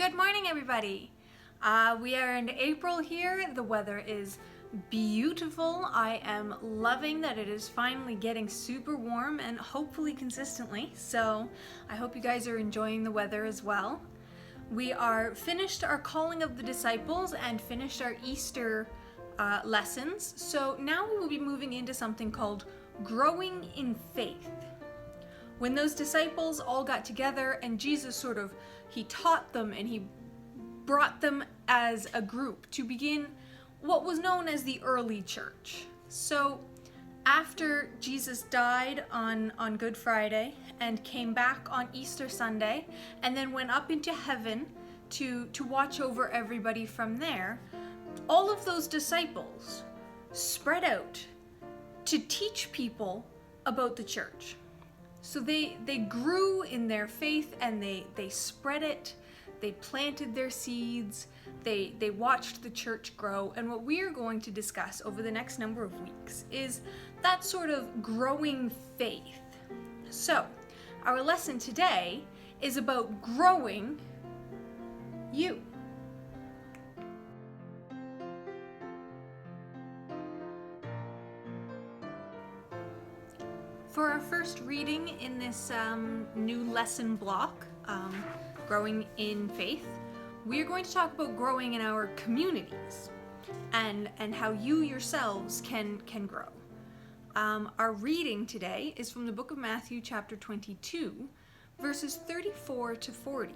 Good morning, everybody. We are in April here. The weather is beautiful. I am loving that it is finally getting super warm and hopefully consistently. So I hope you guys are enjoying the weather as well. We are finished our calling of the disciples and finished our Easter lessons. So now we will be moving into something called growing in faith. When those disciples all got together and Jesus he taught them and he brought them as a group to begin what was known as the early church. So after Jesus died on Good Friday and came back on Easter Sunday and then went up into heaven to watch over everybody from there, all of those disciples spread out to teach people about the church. So they grew in their faith and they spread it, they planted their seeds, they watched the church grow. And what we are going to discuss over the next number of weeks is that sort of growing faith. So our lesson today is about growing you. For our first reading in this new lesson block, Growing in Faith, we are going to talk about growing in our communities and how you yourselves can grow. Our reading today is from the book of Matthew chapter 22, verses 34 to 40.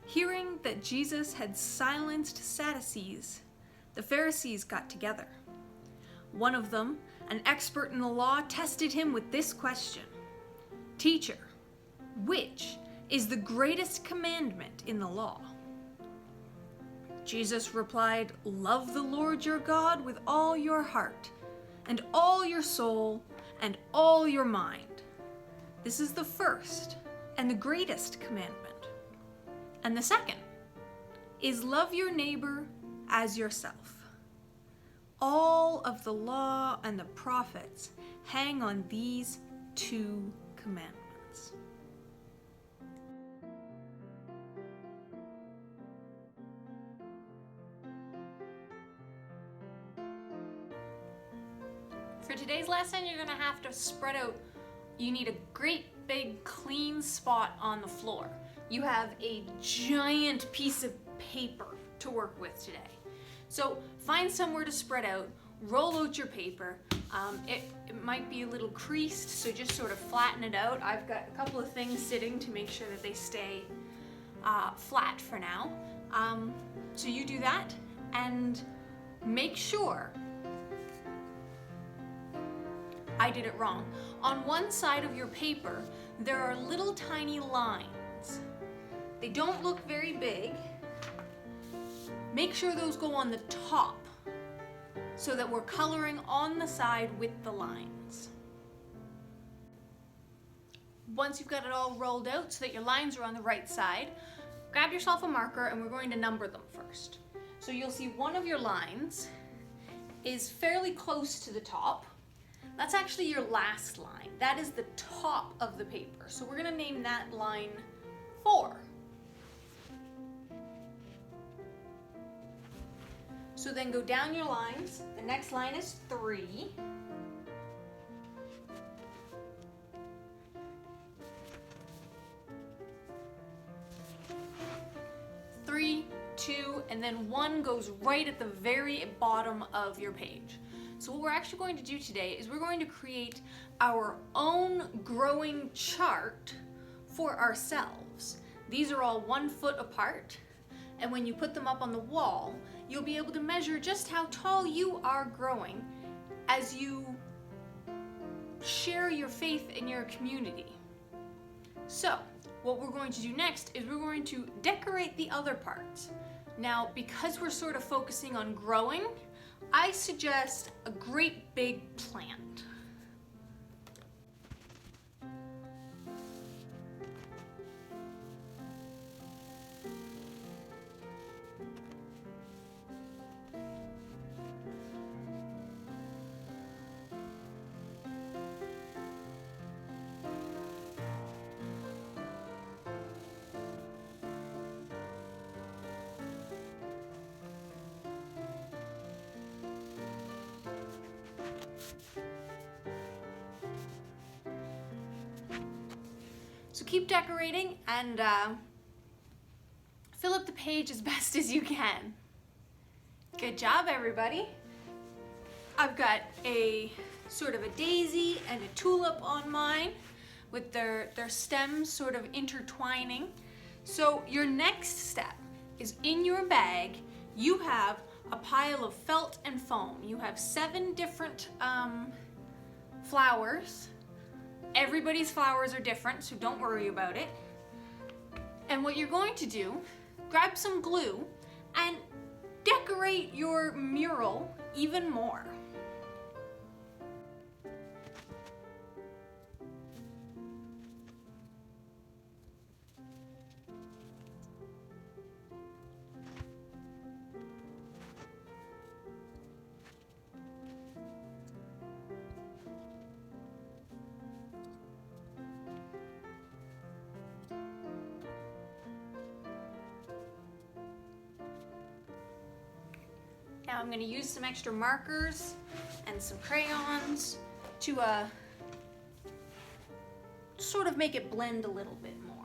Hearing that Jesus had silenced Sadducees, the Pharisees got together. One of them, an expert in the law, tested him with this question: "Teacher, which is the greatest commandment in the law?" Jesus replied, "Love the Lord your God with all your heart, and all your soul, and all your mind. This is the first and the greatest commandment. And the second is love your neighbor as yourself. All of the law and the prophets hang on these two commandments." For today's lesson, you're going to have to spread out. You need a great big clean spot on the floor. You have a giant piece of paper to work with today. So find somewhere to spread out, roll out your paper. It might be a little creased, so just sort of flatten it out. I've got a couple of things sitting to make sure that they stay flat for now. So you do that and make sure. I did it wrong. On one side of your paper, there are little tiny lines. They don't look very big. Make sure those go on the top so that we're coloring on the side with the lines. Once you've got it all rolled out so that your lines are on the right side, grab yourself a marker and we're going to number them first. So you'll see one of your lines is fairly close to the top. That's actually your last line. That is the top of the paper. So we're going to name that line 4. So then go down your lines. The next line is 3. 3, 2, and then 1 goes right at the very bottom of your page. So what we're actually going to do today is we're going to create our own growing chart for ourselves. These are all 1 foot apart, and when you put them up on the wall, you'll be able to measure just how tall you are growing as you share your faith in your community. So what we're going to do next is we're going to decorate the other parts. Now, because we're sort of focusing on growing, I suggest a great big plant. So keep decorating and fill up the page as best as you can. Good job, everybody. I've got a sort of a daisy and a tulip on mine with their stems sort of intertwining. So your next step is in your bag, you have a pile of felt and foam. You have 7 different flowers. Everybody's flowers are different, so don't worry about it. And what you're going to do, grab some glue and decorate your mural even more. Now I'm going to use some extra markers and some crayons to sort of make it blend a little bit more.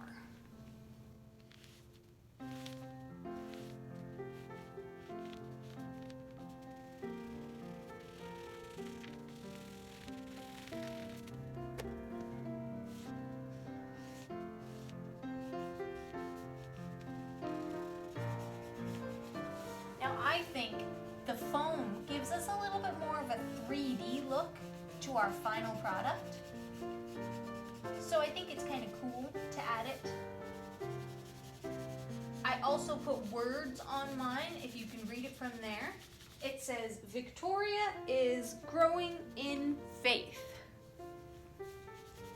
Now I think the foam gives us a little bit more of a 3D look to our final product. So I think it's kind of cool to add it. I also put words on mine, if you can read it from there. It says, Victoria is growing in faith,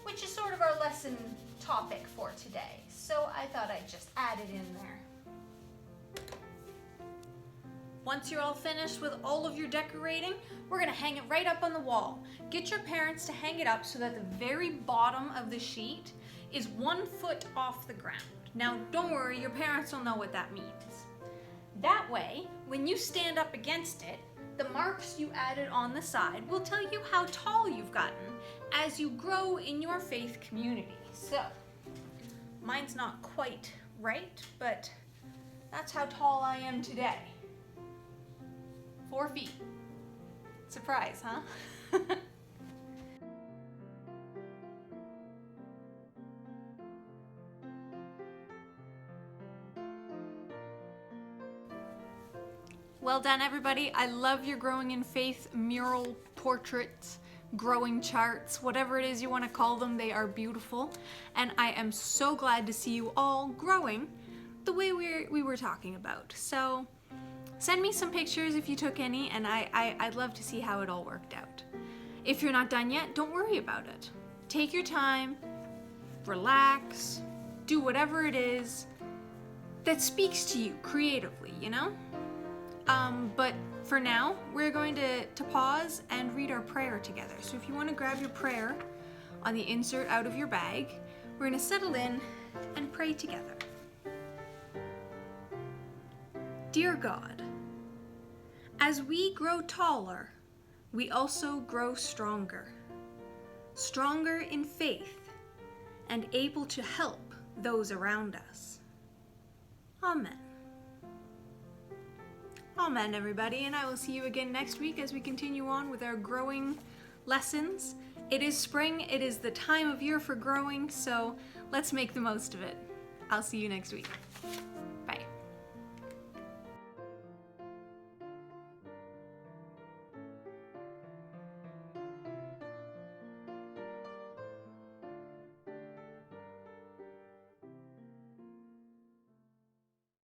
which is sort of our lesson topic for today. So I thought I'd just add it in there. Once you're all finished with all of your decorating, we're gonna hang it right up on the wall. Get your parents to hang it up so that the very bottom of the sheet is 1 foot off the ground. Now, don't worry, your parents will know what that means. That way, when you stand up against it, the marks you added on the side will tell you how tall you've gotten as you grow in your faith community. So, mine's not quite right, but that's how tall I am today. 4 feet. Surprise, huh? Well done, everybody. I love your Growing in Faith mural portraits, growing charts, whatever it is you want to call them. They are beautiful. And I am so glad to see you all growing the way we were talking about. So send me some pictures if you took any, and I'd love to see how it all worked out. If you're not done yet, don't worry about it. Take your time, relax, do whatever it is that speaks to you creatively, you know? But for now, we're going to pause and read our prayer together. So if you want to grab your prayer on the insert out of your bag, we're going to settle in and pray together. Dear God, as we grow taller, we also grow stronger. Stronger in faith and able to help those around us. Amen. Amen, everybody, and I will see you again next week as we continue on with our growing lessons. It is spring, it is the time of year for growing, so let's make the most of it. I'll see you next week.